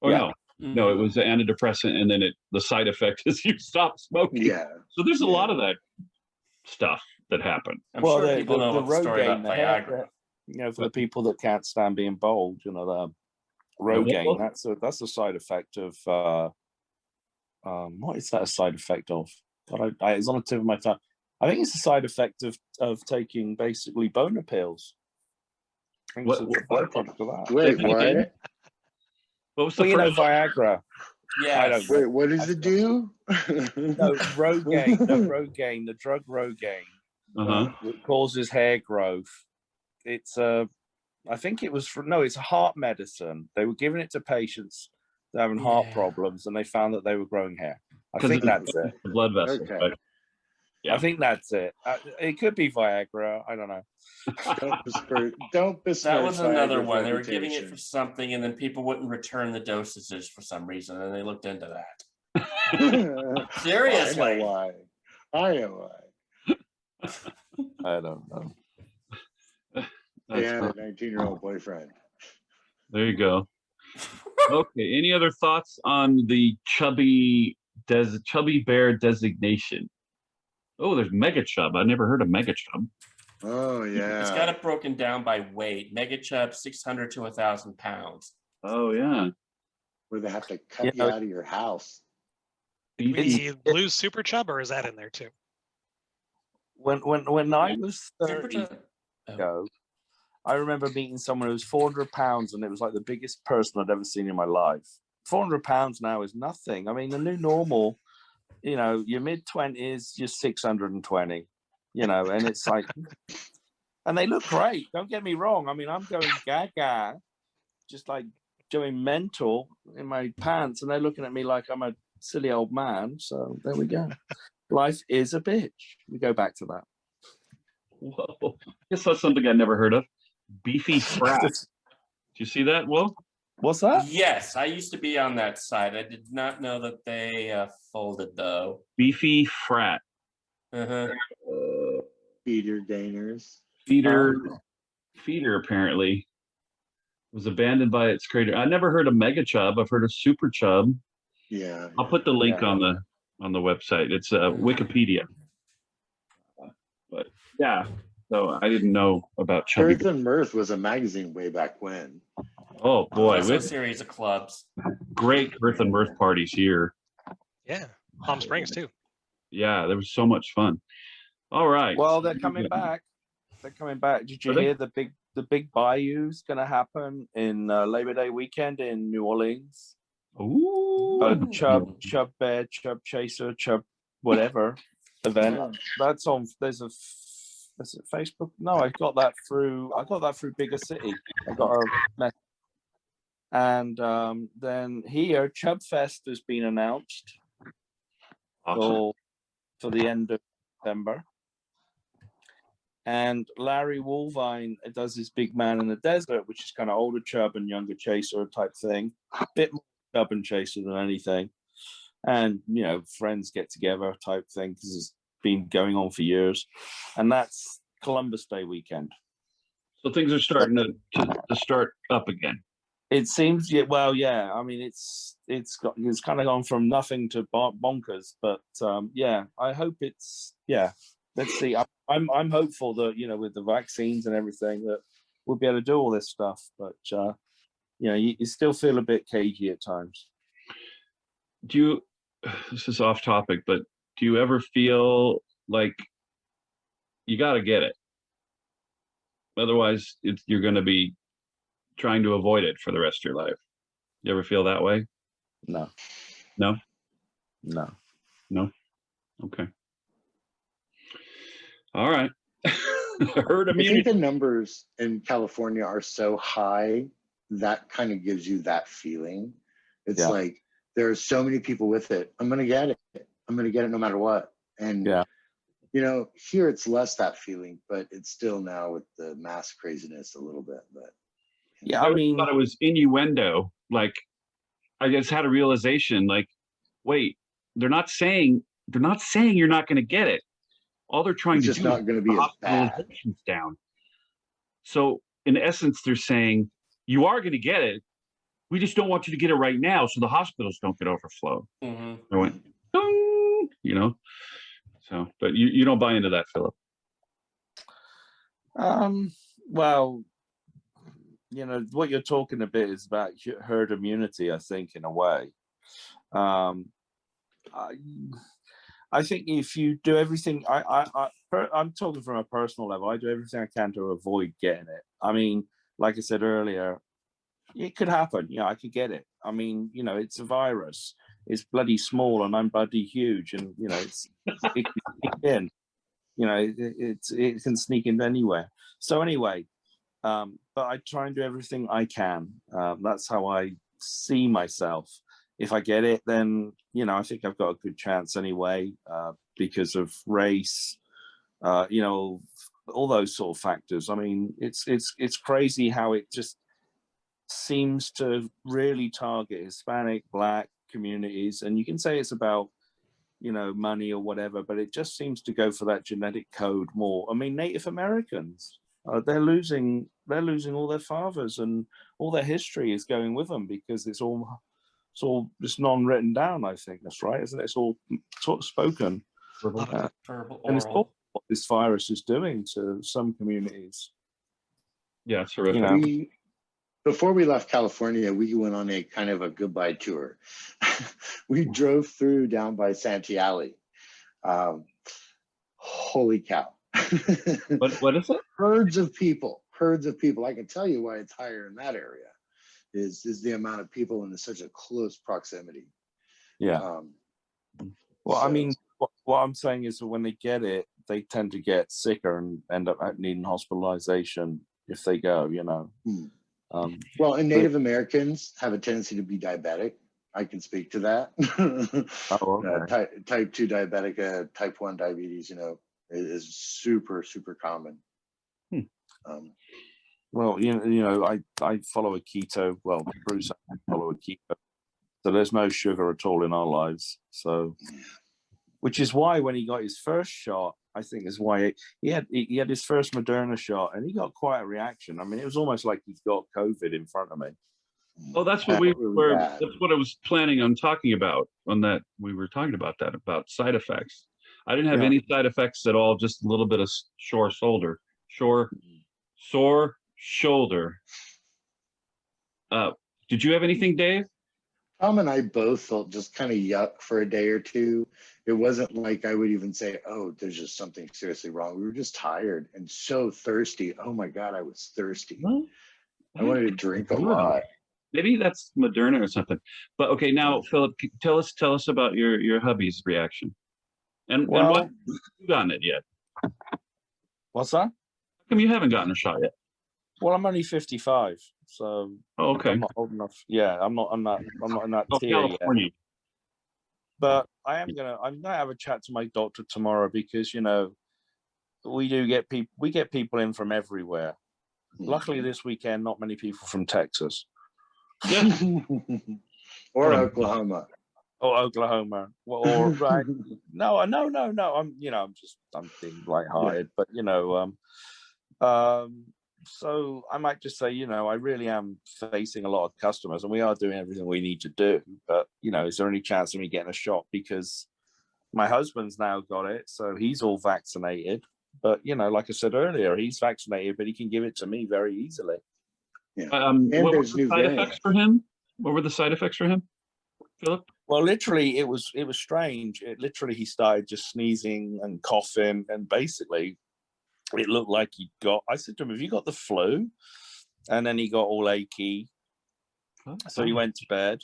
Or no, it was an antidepressant, and then the side effect is you stop smoking. Yeah. So there's a lot of that stuff that happened. I'm sure people know the story about Viagra. You know, for the people that can't stand being bold, you know, the Rogaine, that's a side effect of what is that a side effect of? God, it's on the tip of my tongue. I think it's a side effect of taking basically boner pills. Wait, what? What was the you know, Viagra? Yeah. Wait, what does it do? No, Rogaine, the drug Rogaine. It causes hair growth. It's I think it was it's a heart medicine. They were giving it to patients that having heart problems, and they found that they were growing hair. I think that's it. The blood vessels. Okay. Right? Yeah. I think that's it. It could be Viagra. I don't know. Don't besmirch that was another Viagra's one. They were reputation. giving it for something, and then people wouldn't return the dosages for some reason, and they looked into that. Seriously. I know why. I don't know. They had a 19-year-old boyfriend. There you go. Okay. Any other thoughts on the chubby bear designation? Oh, there's Mega Chub. I never heard of Mega Chub. Oh yeah. It's got it broken down by weight. Mega Chub, 600 to 1,000 pounds. Oh yeah. Where they have to cut you out of your house. The blue Super Chub, or is that in there too? When I was 30 ago, I remember meeting someone who was 400 pounds, and it was like the biggest person I'd ever seen in my life. 400 pounds now is nothing. I mean, the new normal, you know, your mid-20s, you're 620, you know, and it's like, and they look great. Don't get me wrong. I mean, I'm going gaga, just like doing mental in my pants, and they're looking at me like I'm a silly old man. So there we go. Life is a bitch. We go back to that. Whoa. I guess that's something I never heard of. Beefy Frat. Did you see that, Will? What's that? Yes, I used to be on that site. I did not know that they folded, though. Beefy Frat. Feeder gainers. Feeder, apparently, was abandoned by its creator. I never heard of Mega Chub. I've heard of Super Chub. Yeah. I'll put the link on the website. It's Wikipedia. But yeah, so I didn't know about Chubby. Girth and Mirth was a magazine way back when. Oh boy, also a series of clubs. Great Girth and Mirth parties here. Yeah, Palm Springs too. Yeah, there was so much fun. All right. Well, they're coming back. They're coming back. Did you hear the big bayou's going to happen in Labor Day weekend in New Orleans? Ooh. Chub Bear, Chub Chaser, Chub whatever event. That's on. Is it Facebook? No, I got that through Bigger City. I got a message. And then here, Chub Fest has been announced for the end of December. And Larry Woolvine does his Big Man in the Desert, which is kind of older Chub and younger Chaser type thing. A bit more Chub and Chaser than anything. And, you know, friends get together type thing, because it's been going on for years. And that's Columbus Day weekend. So things are starting to start up again. It seems, yeah. Well, yeah. I mean, it's kind of gone from nothing to bonkers, but yeah. I hope it's Let's see. I'm hopeful that, you know, with the vaccines and everything, that we'll be able to do all this stuff. But you know, you still feel a bit cagey at times. This is off topic, but do you ever feel like you got to get it? Otherwise, you're going to be trying to avoid it for the rest of your life. You ever feel that way? No. No? No. No? Okay. All right. Herd immunity. I think the numbers in California are so high that kind of gives you that feeling. It's like there are so many people with it. I'm going to get it. I'm going to get it no matter what. And, you know, here it's less that feeling, but it's still now with the mass craziness a little bit. But yeah, I mean, thought it was innuendo. Like, I just had a realization, like, wait, they're not saying you're not going to get it. All they're trying to do is not going to be as bad. Down. So in essence, they're saying you are going to get it. We just don't want you to get it right now, so the hospitals don't get overflow. I went, ding, you know. So, but you don't buy into that, Philip. Well, you know, what you're talking a bit is about herd immunity, I think, in a way. I think if you do everything, I'm talking from a personal level, I do everything I can to avoid getting it. I mean, like I said earlier, it could happen. You know, I could get it. I mean, you know, it's a virus. It's bloody small and I'm bloody huge. And, you know, it can sneak in. You know, it can sneak in anywhere. So anyway, but I try and do everything I can. That's how I see myself. If I get it, then, you know, I think I've got a good chance anyway, because of race, you know, all those sort of factors. I mean, it's crazy how it just seems to really target Hispanic, Black communities. And you can say it's about, you know, money or whatever, but it just seems to go for that genetic code more. I mean, Native Americans, they're losing all their fathers, and all their history is going with them, because it's all just non-written down. I think that's right, isn't it? It's all sort of spoken. Verbal and it's oral. what this virus is doing to some communities. Yeah, it's horrific. Before we left California, we went on a kind of a goodbye tour. We drove through down by Santee Alley. Holy cow. What is it? Herds of people. I can tell you why it's higher in that area is the amount of people in such a close proximity. Yeah. Well, I mean, what I'm saying is that when they get it, they tend to get sicker and end up needing hospitalization if they go, you know. Well, and Native Americans have a tendency to be diabetic. I can speak to that. Okay. Type 2 diabetic, type 1 diabetes, you know, is super, super common. Well, you know, I follow a keto. Well, Bruce, I follow a keto. So there's no sugar at all in our lives. So, which is why when he got his first shot, I think is why he had his first Moderna shot, and he got quite a reaction. I mean, it was almost like he's got COVID in front of me. Oh, that's what that's what I was planning on talking about. On that, we were talking about that, about side effects. I didn't have any side effects at all. Just a little bit of sore shoulder. Did you have anything, Dave? Tom and I both felt just kind of yuck for a day or two. It wasn't like I would even say, oh, there's just something seriously wrong. We were just tired and so thirsty. Oh my God, I was thirsty. Well, I wanted to drink a lot. Maybe that's Moderna or something. But okay, now Philip, tell us about your hubby's reaction. And why haven't you gotten it yet? What's that? How come you haven't gotten a shot yet? Well, I'm only 55, so okay. I'm not old enough. Yeah, I'm not in that tier California. yet. But I'm gonna have a chat to my doctor tomorrow because, you know, we get people in from everywhere. Luckily this weekend, not many people from Texas. Yeah. Or Oklahoma. Or Oklahoma. Or right. No. I'm being lighthearted, but you know, so I might just say, you know, I really am facing a lot of customers and we are doing everything we need to do. But, you know, is there any chance of me getting a shot? Because my husband's now got it, so he's all vaccinated. But, you know, like I said earlier, he's vaccinated, but he can give it to me very easily. Yeah. What were the side effects for him? What were the side effects for him, Philip? Well, literally, it was strange. He started just sneezing and coughing, and basically, it looked like he'd got. I said to him, "Have you got the flu?" And then he got all achy. So he went to bed.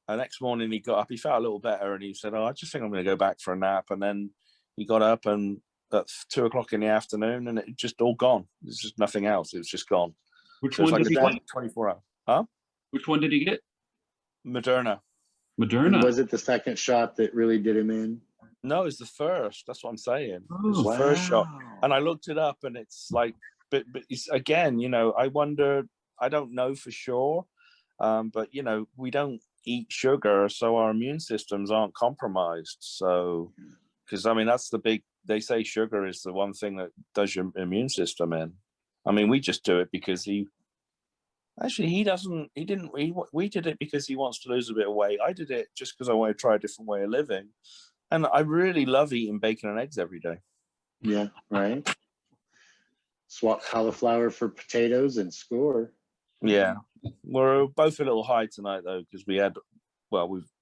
The next morning, he got up. He felt a little better, and he said, "Oh, I just think I'm going to go back for a nap." And then he got up, and at 2:00 in the afternoon, and it just all gone. There's just nothing else. It was just gone. Which one did he get? 24 hours. Huh? Which one did he get? Moderna. And was it the second shot that really did him in? No, it's the first. That's what I'm saying. It's the first shot. And I looked it up and it's like, but it's, again, you know, I wonder, I don't know for sure, but, you know, we don't eat sugar, so our immune systems aren't compromised. So, because, I mean, that's the big, they say sugar is the one thing that does your immune system in. I mean, we just do it because we did it because he wants to lose a bit of weight. I did it just because I want to try a different way of living. And I really love eating bacon and eggs every day. Yeah, right. Swap cauliflower for potatoes and score. Yeah. We're both a little high tonight, though, because we've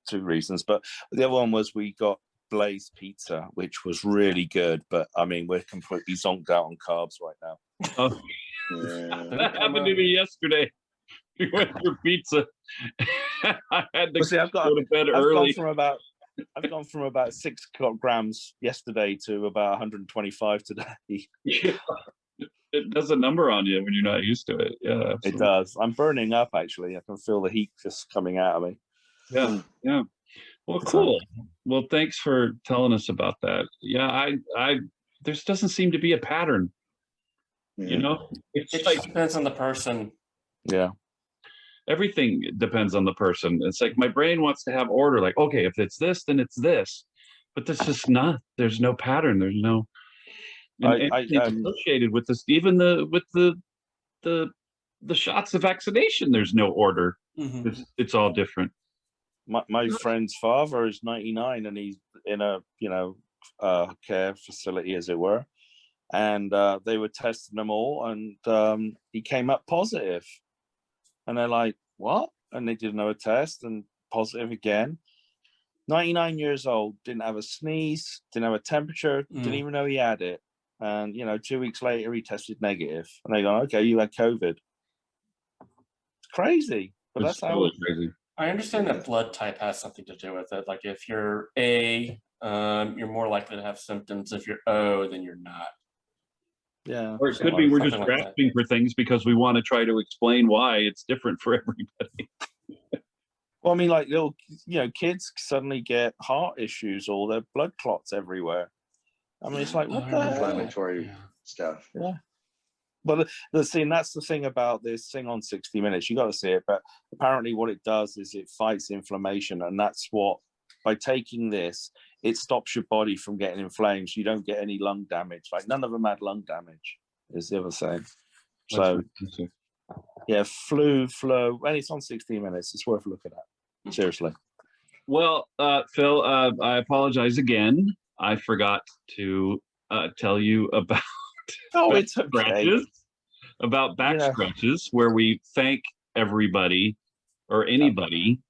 two reasons. But the other one was we got Blaze pizza, which was really good. But, I mean, we're completely zonked out on carbs right now. Oh. Yeah. That happened to me yesterday. We went for pizza. I had to go to bed early. I've gone from about 6 grams yesterday to about 125 today. Yeah. It does a number on you when you're not used to it. Yeah, absolutely. It does. I'm burning up, actually. I can feel the heat just coming out of me. Yeah, yeah. Well, cool. Well, thanks for telling us about that. Yeah, there doesn't seem to be a pattern. You know, it just depends on the person. Yeah. Everything depends on the person. It's like my brain wants to have order. Like, okay, if it's this, then it's this. But this is not. There's no pattern. There's no. Associated with this, even with the shots of vaccination, there's no order. Mm-hmm. It's all different. My friend's father is 99, and he's in a care facility, as it were. And they were testing them all, and he came up positive. And they're like, what? And they did another test, and positive again. 99 years old, didn't have a sneeze, didn't have a temperature, didn't even know he had it. And, 2 weeks later, he tested negative. And they go, okay, you had COVID. It's crazy. But that's totally crazy. I understand that blood type has something to do with it. Like if you're A, you're more likely to have symptoms. If you're O, then you're not. Yeah. Or it could be we're just grasping for things because we want to try to explain why it's different for everybody. Well, I mean, like little, kids suddenly get heart issues or their blood clots everywhere. I mean, it's like, what the hell? Inflammatory stuff. Yeah. But that's the thing about this thing on 60 Minutes. You got to see it. But apparently what it does is it fights inflammation. And that's what, by taking this, it stops your body from getting inflamed. So you don't get any lung damage. Like none of them had lung damage, is the other thing. So, yeah, flu. And it's on 60 Minutes. It's worth looking at. Seriously. Well, Phil, I apologize again. I forgot to tell you about it's okay. About Backscratches, where we thank everybody or anybody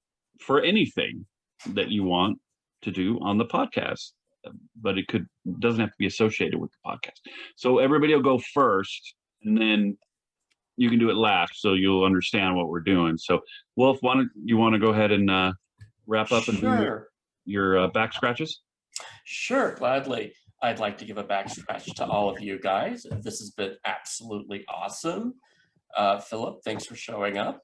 for anything that you want to do on the podcast, but it doesn't have to be associated with the podcast. So everybody will go first, and then you can do it last, so you'll understand what we're doing. So, Wulf, you want to go ahead and wrap up and do your Backscratches? Sure, gladly. I'd like to give a back scratch to all of you guys. This has been absolutely awesome. Phillip, thanks for showing up.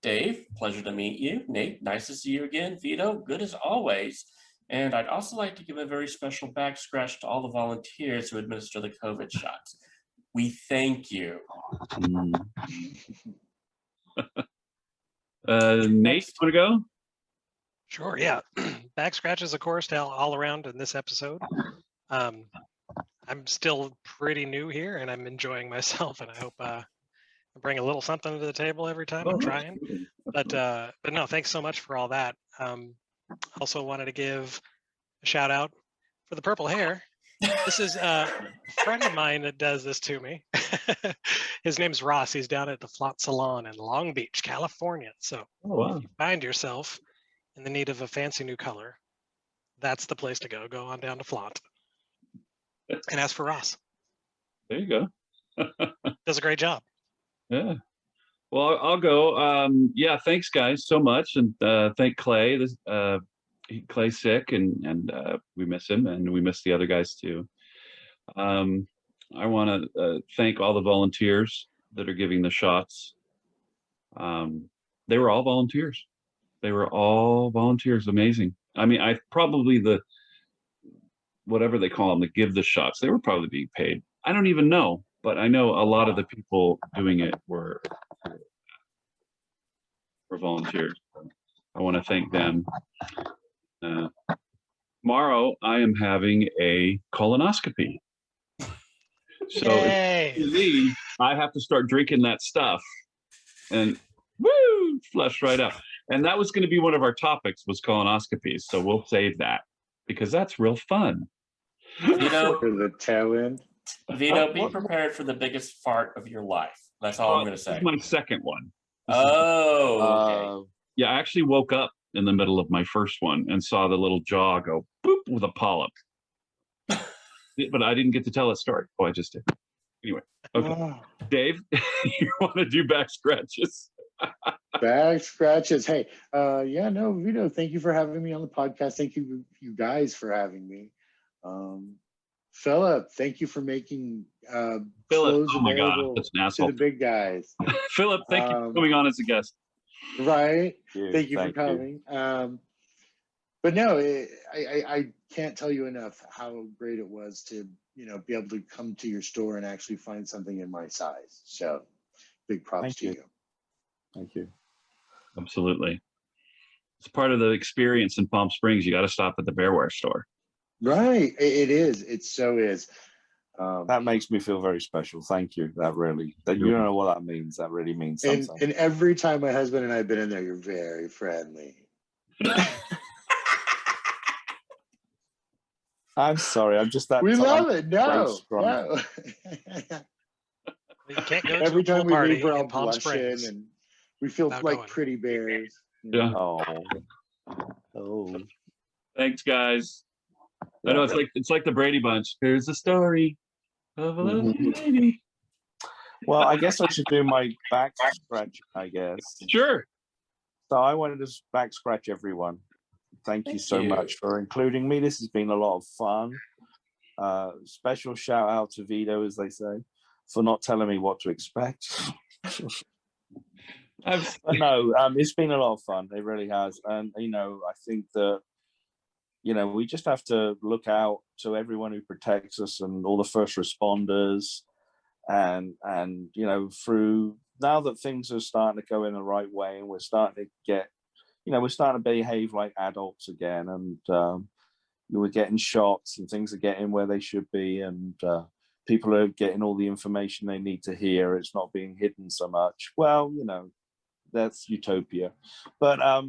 Dave, pleasure to meet you. Nate, nice to see you again. Vito, good as always. And I'd also like to give a very special back scratch to all the volunteers who administer the COVID shots. We thank you. Nate, want to go? Sure, yeah. Back scratches, of course, all around in this episode. I'm still pretty new here, and I'm enjoying myself, and I hope I bring a little something to the table every time. I'm trying. But no, thanks so much for all that. Also wanted to give a shout out for the purple hair. This is a friend of mine that does this to me. His name's Ross. He's down at the Flot Salon in Long Beach, California. So if you find yourself in the need of a fancy new color, that's the place to go. Go on down to Flot and ask for Ross. There you go. Does a great job. Yeah. Well, I'll go. Yeah, thanks guys so much, and thank Clay. Clay's sick, and we miss him, and we miss the other guys too. I want to thank all the volunteers that are giving the shots. They were all volunteers. Amazing. I mean, I probably whatever they call them, that give the shots, they were probably being paid. I don't even know, but I know a lot of the people doing it were volunteers. I want to thank them. Tomorrow, I am having a colonoscopy. So I have to start drinking that stuff, and flush right up. And that was going to be one of our topics, was colonoscopies. So we'll save that because that's real fun. Vito, for the tail end. Vito, be prepared for the biggest fart of your life. That's all I'm going to say. This is my second one. Okay. Yeah, I actually woke up in the middle of my first one and saw the little jaw go boop with a polyp. But I didn't get to tell a story. Oh, I just did. Anyway, okay. Dave, you want to do back scratches? Back scratches. Hey, Vito, thank you for having me on the podcast. Thank you guys for having me. Phillip, thank you for making Phillip, oh my God, that's an asshole. To the big guys. Phillip, thank you for coming on as a guest. Right. Thank you for coming. But no, I can't tell you enough how great it was to, be able to come to your store and actually find something in my size. So big props to you. Thank you. Absolutely. It's part of the experience in Palm Springs. You got to stop at the Bearware store. Right. It is. It so is. That makes me feel very special. Thank you. You don't know what that means. That really means something. And every time my husband and I have been in there, you're very friendly. I'm sorry. I'm just that. We love it. No. You can't go Every to a time pool we party leave, we're all in Palm Springs. blushing, and we feel like going. pretty bears. Yeah. Oh. Thanks, guys. I know it's like the Brady Bunch. Here's the story of a little lady. Well, I guess I should do my back scratch, I guess. Sure. So I wanted to back scratch everyone. Thank you so much for including me. This has been a lot of fun. Special shout out to Vito, as they say, for not telling me what to expect. No, it's been a lot of fun. It really has. And, I think that, we just have to look out to everyone who protects us and all the first responders. And through now that things are starting to go in the right way, and we're starting to get, we're starting to behave like adults again, and we're getting shots and things are getting where they should be, and people are getting all the information they need to hear. It's not being hidden so much. Well, that's utopia. But I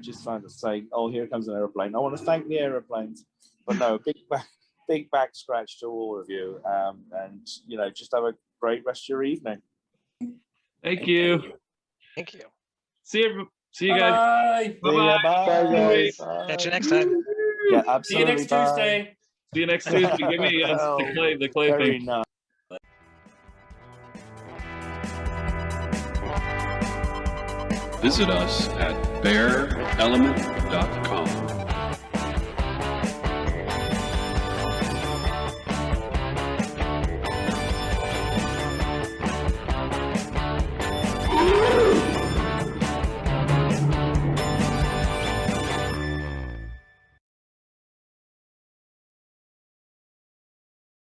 just trying to say, oh, here comes an airplane. I want to thank the airplanes. But no, big back scratch to all of you, and just have a great rest of your evening. Thank you. Thank you. See you guys. Bye. Bye. Catch you next time. Yeah, absolutely. See you next Tuesday. See you next Tuesday. Give me the clay Very thing. nice. Visit us at bearelement.com.